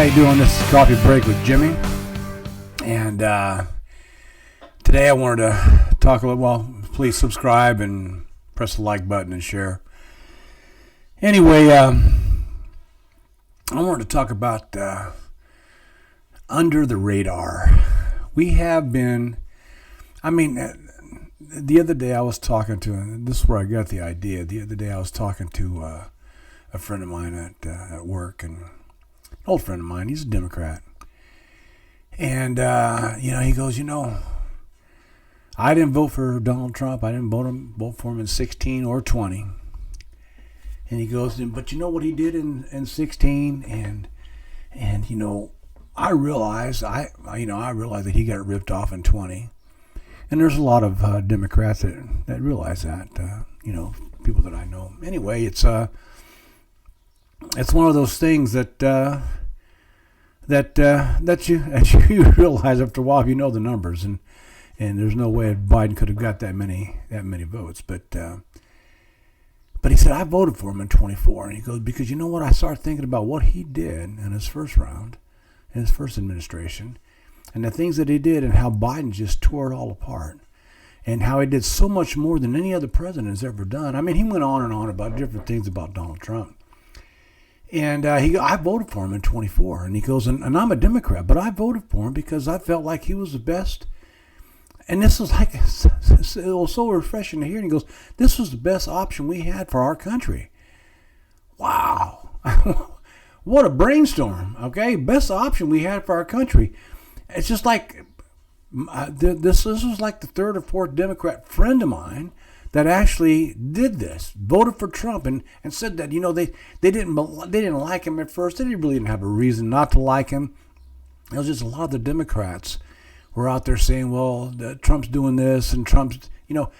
How you doing? This is Coffee Break with Jimmy. And today I wanted to talk a little, please subscribe and press the like button and share. Anyway, I wanted to talk about under the radar. We have been, the other day I was talking to, this is where I got the idea. The other day I was talking to a friend of mine at work, and an old friend of mine, he's a Democrat. And, he goes, I didn't vote for Donald Trump. I didn't vote for him in 16 or 20. And he goes, but you know what he did in 16? And I realized that he got ripped off in 20. And there's a lot of Democrats that realize that, people that I know. Anyway, it's one of those things that you realize after a while if you know the numbers, and there's no way Biden could have got that many votes, but he said I voted for him in 24, and he goes, because you know what, I started thinking about what he did in his first round, in his first administration, and the things that he did, and how Biden just tore it all apart, and how he did so much more than any other president has ever done. I mean, he went on and on about different things about Donald Trump. And I voted for him in 24. And he goes, and I'm a Democrat, but I voted for him because I felt like he was the best. And this was like, it was so refreshing to hear. And he goes, this was the best option we had for our country. Wow. What a brainstorm, okay? Best option we had for our country. It's just like, this was like the third or fourth Democrat friend of mine that actually did this, voted for Trump, and said that they didn't like him at first. They really didn't have a reason not to like him. It was just a lot of the Democrats were out there saying, well, Trump's doing this, and Trump's, no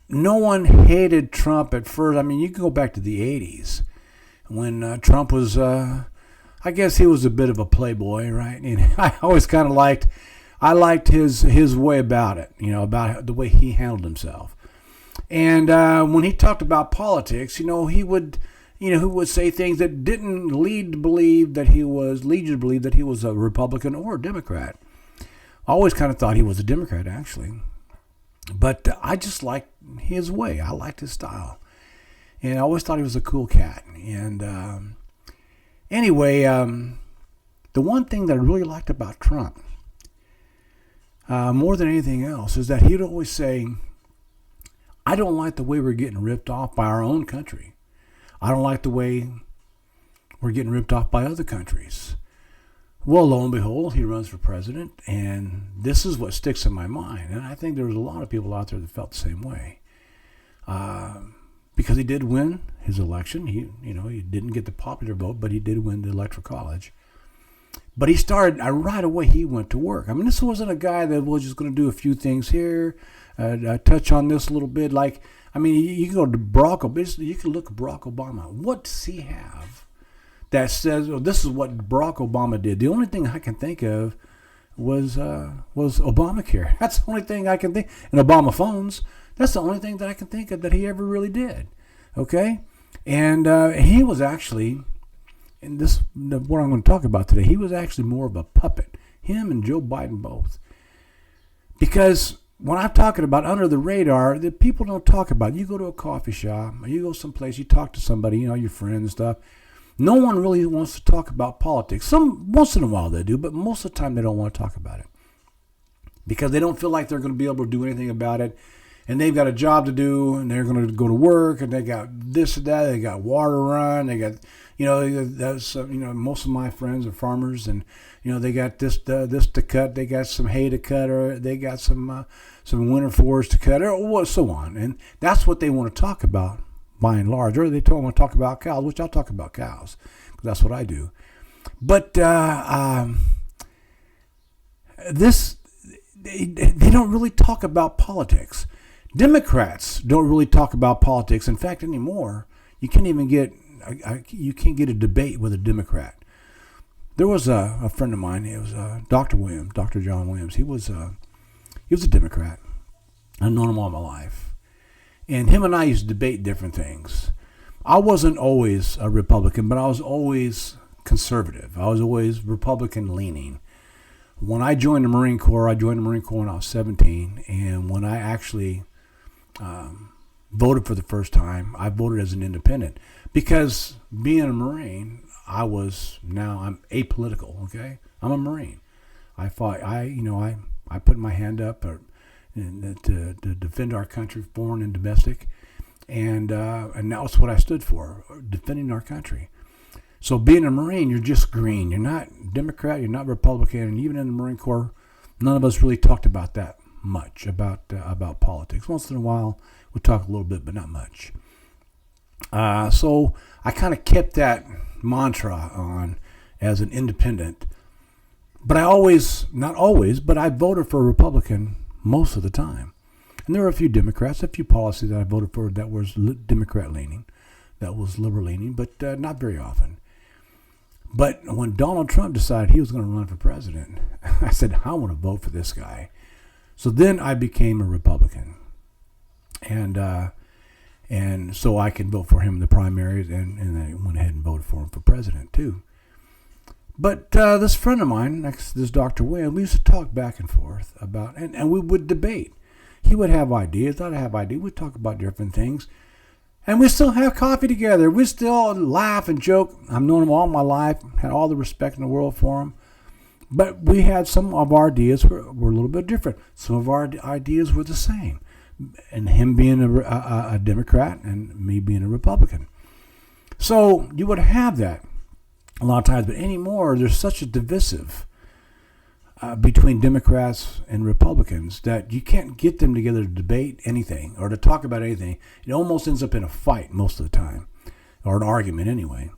one hated Trump at first. I mean, you can go back to the 80s when Trump was, I guess he was a bit of a playboy, right? And I always kind of liked his way about it, about the way he handled himself. And when he talked about politics, he would say things that didn't lead you to believe that he was a Republican or a Democrat. I always kind of thought he was a Democrat, actually. But I just liked his way. I liked his style. And I always thought he was a cool cat. And anyway, the one thing that I really liked about Trump, more than anything else, is that he'd always say, I don't like the way we're getting ripped off by our own country. I don't like the way we're getting ripped off by other countries. Well, lo and behold, he runs for president, and this is what sticks in my mind. And I think there was a lot of people out there that felt the same way. Because he did win his election. He didn't get the popular vote, but he did win the Electoral College. But he started, right away he went to work. I mean, this wasn't a guy that was just going to do a few things here, touch on this a little bit. You can go to Barack Obama, you can look at Barack Obama. What does he have that says, this is what Barack Obama did? The only thing I can think of was Obamacare. That's the only thing I can think. And Obama phones, that's the only thing that I can think of that he ever really did. Okay? And he was actually, and this what I'm going to talk about today, he was actually more of a puppet. Him and Joe Biden both. Because when I'm talking about under the radar, the people don't talk about it. You go to a coffee shop, or you go someplace, you talk to somebody, your friends and stuff. No one really wants to talk about politics. Once in a while they do, but most of the time they don't want to talk about it. Because they don't feel like they're going to be able to do anything about it. And they've got a job to do, and they're going to go to work, and they got this and that, they got water to run, they got, most of my friends are farmers, and, they got this to cut, they got some hay to cut, or they got some winter forage to cut, or so on. And that's what they want to talk about, by and large. Or they want to talk about cows, which I'll talk about cows, because that's what I do. But they don't really talk about politics. Democrats don't really talk about politics. In fact, anymore, you can't even get a debate with a Democrat. There was a friend of mine. It was Dr. John Williams. He was a Democrat. I've known him all my life, and him and I used to debate different things. I wasn't always a Republican, but I was always conservative. I was always Republican leaning. When I joined the Marine Corps, when I was 17, and when I actually voted for the first time, I voted as an independent because being a Marine, I'm apolitical. Okay, I'm a Marine. I fought. I put my hand up to defend our country, foreign and domestic, and that was what I stood for, defending our country. So being a Marine, you're just green. You're not Democrat. You're not Republican. And even in the Marine Corps, none of us really talked about that much, about politics. Once in a while, we talk a little bit, but not much. So I kind of kept that mantra on as an independent. But not always, but I voted for a Republican most of the time. And there were a few Democrats, a few policies that I voted for that was Democrat-leaning, that was liberal-leaning, but not very often. But when Donald Trump decided he was going to run for president, I said, I want to vote for this guy. So then I became a Republican. And so I can vote for him in the primaries, and I went ahead and voted for him for president, too. But this friend of mine, this Dr. Williams, we used to talk back and forth about, and we would debate. He would have ideas, I'd have ideas. We'd talk about different things. And we still have coffee together. We still laugh and joke. I've known him all my life, had all the respect in the world for him. But we had some of our ideas were a little bit different. Some of our ideas were the same. And him being a Democrat and me being a Republican. So you would have that a lot of times. But anymore, there's such a divisive between Democrats and Republicans that you can't get them together to debate anything or to talk about anything. It almost ends up in a fight most of the time, or an argument anyway.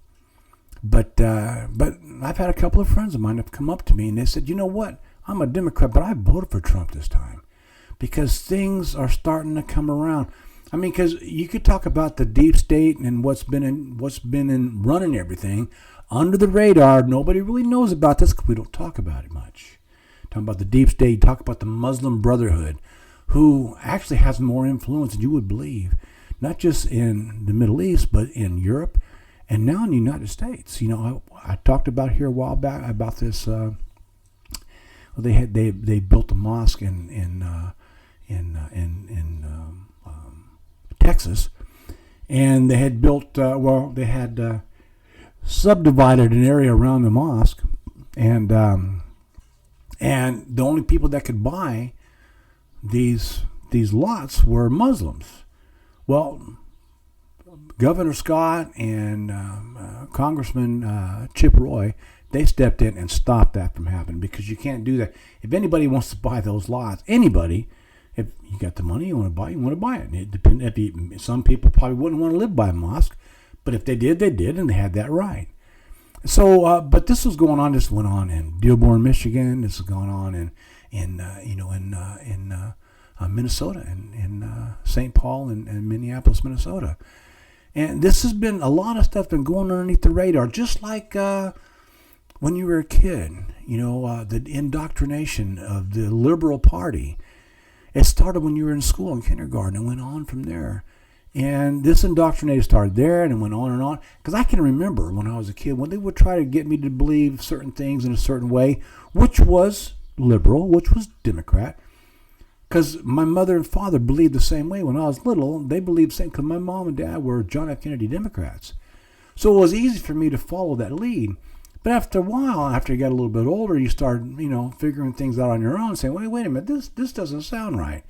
But I've had a couple of friends of mine have come up to me and they said, you know what? I'm a Democrat, but I voted for Trump this time because things are starting to come around. I mean, because you could talk about the deep state and what's been running everything under the radar. Nobody really knows about this because we don't talk about it much. Talking about the deep state, talk about the Muslim Brotherhood, who actually has more influence than you would believe, not just in the Middle East, but in Europe and now in the United States. You know, I talked about here a while back about this. They built a mosque in Texas, and they had built subdivided an area around the mosque, and the only people that could buy these lots were Muslims. Well, Governor Scott and Congressman Chip Roy, they stepped in and stopped that from happening because you can't do that. If anybody wants to buy those lots, anybody, if you got the money you want to buy it. It depends. Some people probably wouldn't want to live by a mosque, but if they did, and they had that right. So, but this was going on. This went on in Dearborn, Michigan. This is going on in Minnesota, in St. Paul, and Minneapolis, Minnesota. And this has been a lot of stuff been going underneath the radar, just like when you were a kid. You know, the indoctrination of the Liberal Party. It started when you were in school in kindergarten and went on from there. And this indoctrination started there and it went on and on. Because I can remember when I was a kid, when they would try to get me to believe certain things in a certain way, which was liberal, which was Democrat. Because my mother and father believed the same way. When I was little, they believed the same, because my mom and dad were John F. Kennedy Democrats. So it was easy for me to follow that lead. But after a while, after you got a little bit older, you started, figuring things out on your own, saying, wait a minute, this doesn't sound right.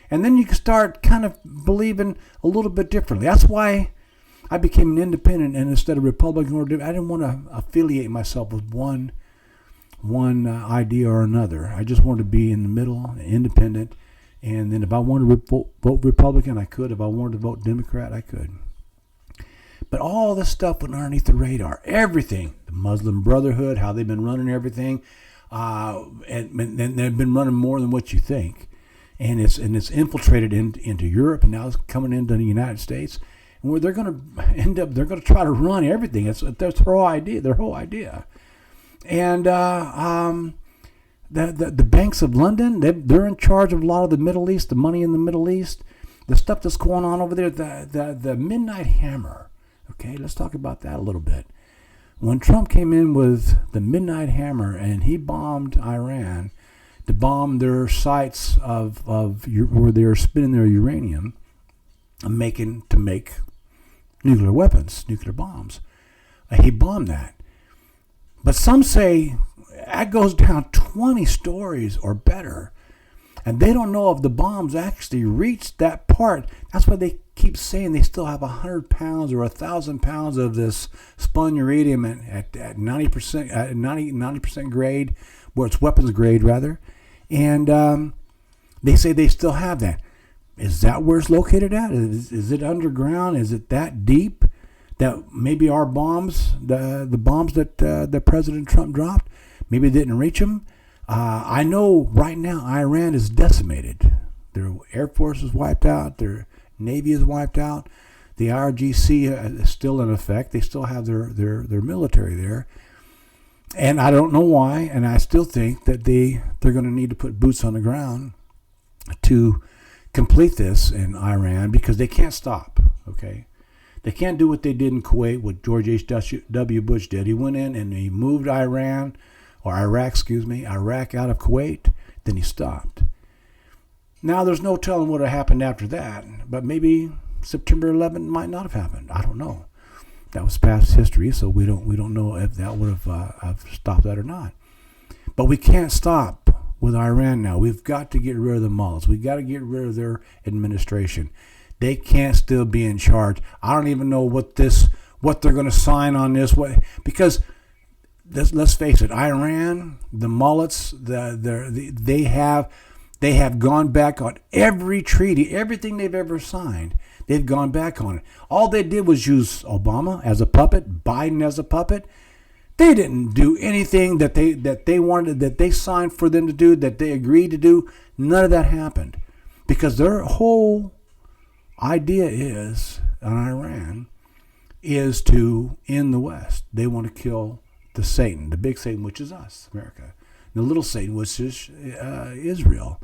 And then you can start kind of believing a little bit differently. That's why I became an independent, and instead of Republican I didn't want to affiliate myself with one idea or another. I just wanted to be in the middle, independent. And then if I wanted to vote Republican, I could. If I wanted to vote Democrat, I could. But all this stuff went underneath the radar. Everything. The Muslim Brotherhood, how they've been running everything. And they've been running more than what you think. And it's infiltrated into Europe, and now it's coming into the United States. And where they're going to try to run everything. That's their whole idea. And the banks of London, they're in charge of a lot of the Middle East, the money in the Middle East, the stuff that's going on over there, the Midnight Hammer. Okay, let's talk about that a little bit. When Trump came in with the Midnight Hammer and he bombed Iran to bomb their sites of where they were spinning their uranium and make nuclear weapons, nuclear bombs, he bombed that. But some say that goes down 20 stories or better. And they don't know if the bombs actually reached that part. That's why they keep saying they still have 100 pounds or 1,000 pounds of this spun uranium at 90%, 90% grade, where it's weapons grade rather. And they say they still have that. Is that where it's located at? Is it underground? Is it that deep that maybe our bombs, the bombs that President Trump dropped, maybe didn't reach them? I know right now Iran is decimated. Their Air Force is wiped out. Their Navy is wiped out. The IRGC is still in effect. They still have their military there. And I don't know why, and I still think that they're going to need to put boots on the ground to complete this in Iran, because they can't stop, okay? They can't do what they did in Kuwait, what George H.W. Bush did. He went in and he moved Iraq out of Kuwait, then he stopped. Now there's no telling what happened after that, but maybe September 11th might not have happened. I don't know. That was past history, so we don't know if that would have stopped that or not. But we can't stop with Iran now. We've got to get rid of the mullahs. We've got to get rid of their administration. They can't still be in charge. I don't even know what they're going to sign on this. Because let's face it, Iran, the mullahs, they have gone back on every treaty, everything they've ever signed. They've gone back on it. All they did was use Obama as a puppet, Biden as a puppet. They didn't do anything that they wanted, that they signed for them to do, that they agreed to do. None of that happened, because their whole idea on Iran is to end the West. They want to kill the Satan, the big Satan, which is us, America. The little Satan, which is Israel.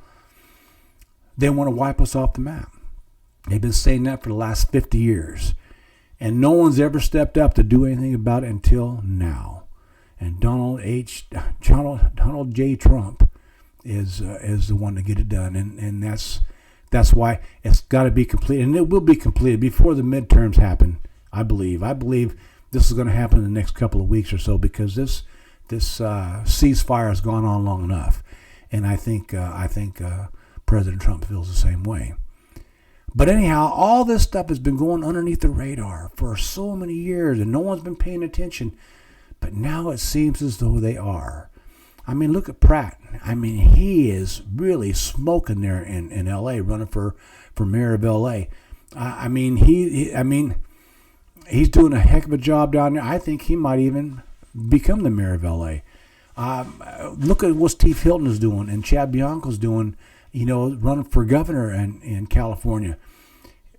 They want to wipe us off the map. They've been saying that for the last 50 years. And no one's ever stepped up to do anything about it until now. And Donald J. Trump is the one to get it done. And that's why it's got to be completed. And it will be completed before the midterms happen, I believe. I believe this is going to happen in the next couple of weeks or so, because this ceasefire has gone on long enough. And I think President Trump feels the same way. But anyhow, all this stuff has been going underneath the radar for so many years, and no one's been paying attention. But now it seems as though they are. I mean, look at Pratt. I mean, he is really smoking there in L.A., running for mayor of L.A. I mean, he's doing a heck of a job down there. I think he might even become the mayor of L.A. Look at what Steve Hilton is doing and Chad Bianco's doing, running for governor in California.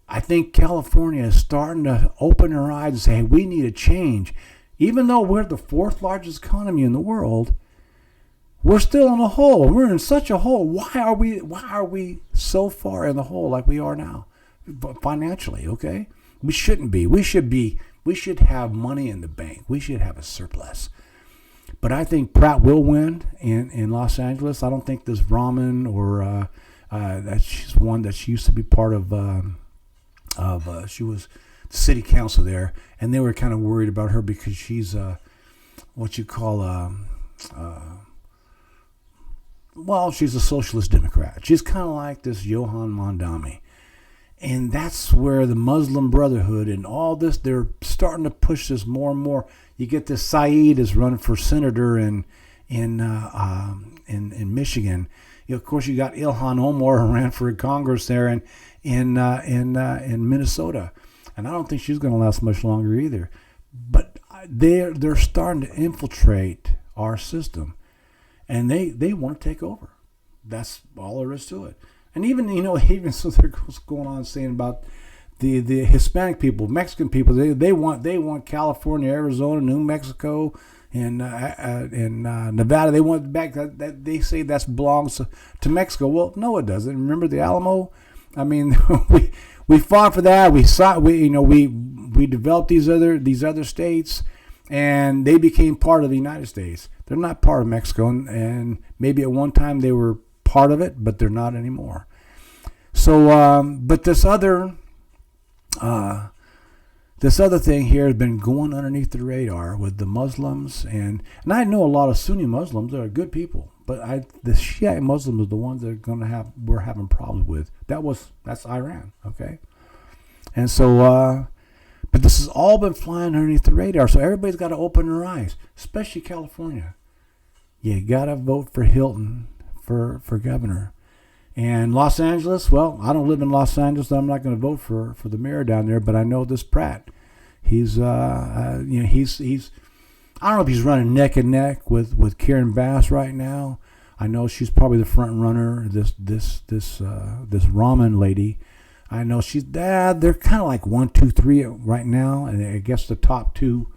I think California is starting to open their eyes and say, hey, we need a change. Even though we're the fourth largest economy in the world, we're still in a hole. We're in such a hole. Why are we so far in the hole like we are now, financially? Okay, we shouldn't be. We should have money in the bank. We should have a surplus. But I think Pratt will win in Los Angeles. I don't think this Rahman or she's one that she used to be part of. She was the city council there, and they were kind of worried about her because she's what you call she's a socialist Democrat. She's kind of like this Johan Mondami. And that's where the Muslim Brotherhood and all this, they're starting to push this more and more. You get this Saeed is running for senator in Michigan. Of course, you got Ilhan Omar who ran for Congress there in Minnesota. And I don't think she's going to last much longer either. But they're starting to infiltrate our system. And they want to take over. That's all there is to it. And even so, they're going on saying about the Hispanic people, Mexican people. They want California, Arizona, New Mexico, and Nevada. They want back that they say that belongs to Mexico. Well, no, it doesn't. Remember the Alamo? I mean, we fought for that. We developed these other states. and they became part of the United States. They're not part of Mexico, and maybe at one time they were part of it, but they're not anymore. So, but this other thing here has been going underneath the radar with the Muslims, and I know a lot of Sunni Muslims that are good people, but the Shiite Muslims are the ones that we're having problems with. That's Iran, okay? And so, but this has all been flying underneath the radar, so everybody's got to open their eyes, especially California. You got to vote for Hilton for governor. And Los Angeles, well, I don't live in Los Angeles, so I'm not going to vote for the mayor down there, but I know this Pratt. He's I don't know if he's running neck and neck with Karen Bass right now. I know she's probably the front runner. This Rahman lady, I know they're kind of like 1, 2, 3 right now, and I guess the top two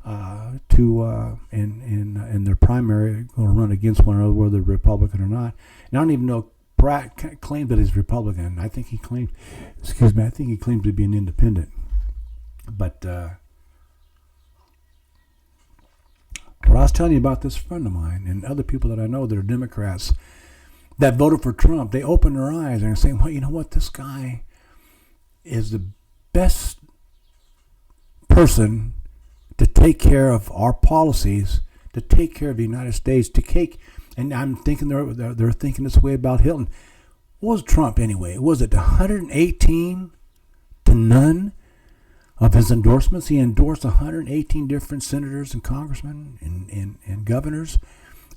in their primary going to run against one another, whether they're Republican or not. And I don't even know. Pratt claimed that he's Republican. I think he claimed to be an independent. But what I was telling you about this friend of mine and other people that I know that are Democrats that voted for Trump, they opened their eyes and are saying, well, you know what, this guy is the best person to take care of our policies, to take care of the United States, and I'm thinking they're thinking this way about Hilton. What was Trump anyway? Was it 118 to none of his endorsements? He endorsed 118 different senators and congressmen and governors,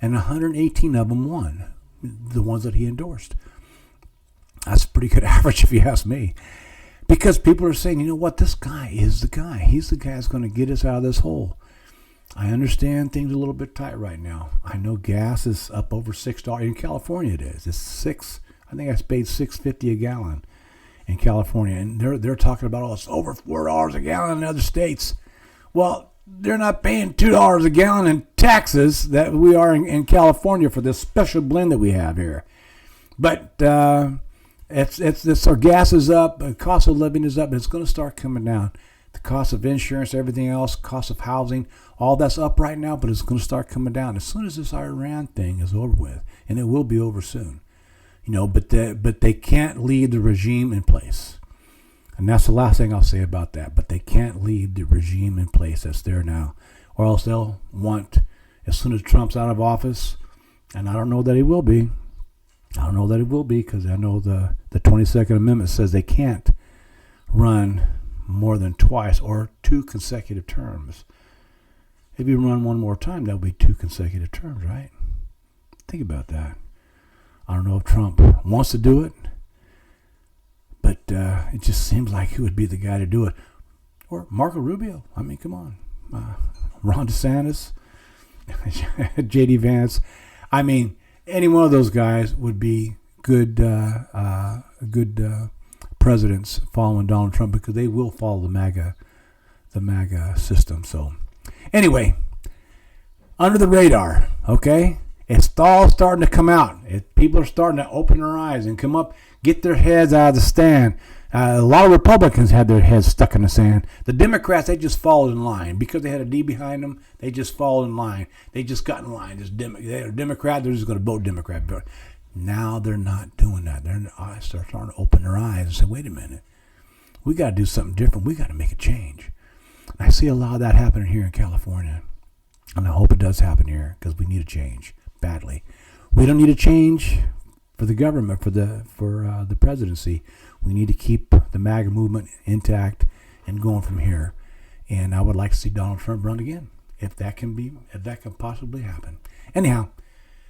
and 118 of them won, the ones that he endorsed. That's a pretty good average if you ask me. Because people are saying, you know what, this guy is the guy. He's the guy that's going to get us out of this hole. I understand things are a little bit tight right now. I know gas is up over $6. In California it is. It's $6. I think I paid $6.50 a gallon in California. And they're talking about, it's over $4 a gallon in other states. Well, they're not paying $2 a gallon in taxes that we are in California for this special blend that we have here. But our gas is up, the cost of living is up, and it's going to start coming down. The cost of insurance, everything else, cost of housing, all that's up right now, but it's going to start coming down as soon as this Iran thing is over with, and it will be over soon. But they can't leave the regime in place, and that's the last thing I'll say about that. But they can't leave the regime in place that's there now, or else they'll want, as soon as Trump's out of office, and I don't know that he will be. Because I know the 22nd Amendment says they can't run more than twice or 2 consecutive terms. If you run one more time, that would be 2 consecutive terms, right? Think about that. I don't know if Trump wants to do it, but it just seems like he would be the guy to do it. Or Marco Rubio. I mean, come on. Ron DeSantis, J.D. Vance. I mean, any one of those guys would be good presidents following Donald Trump, because they will follow the MAGA system. So anyway, under the radar, okay? It's all starting to come out. People are starting to open their eyes and come up, get their heads out of the stand. A lot of Republicans had their heads stuck in the sand. The Democrats, they just followed in line. Because they had a D behind them, they just followed in line. They just got in line. They're Democrat, they're just going to vote Democrat. But now they're not doing that. They're starting to open their eyes and say, wait a minute. We got to do something different. We got to make a change. I see a lot of that happening here in California. And I hope it does happen here, because we need a change badly. We don't need a change for the government, for the presidency. We need to keep the MAGA movement intact and going from here. And I would like to see Donald Trump run again, if that can possibly happen. Anyhow,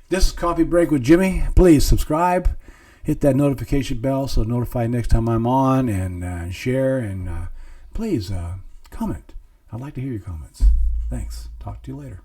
this is Coffee Break with Jimmy. Please subscribe, hit that notification bell so notified next time I'm on, and share, and please comment. I'd like to hear your comments. Thanks. Talk to you later.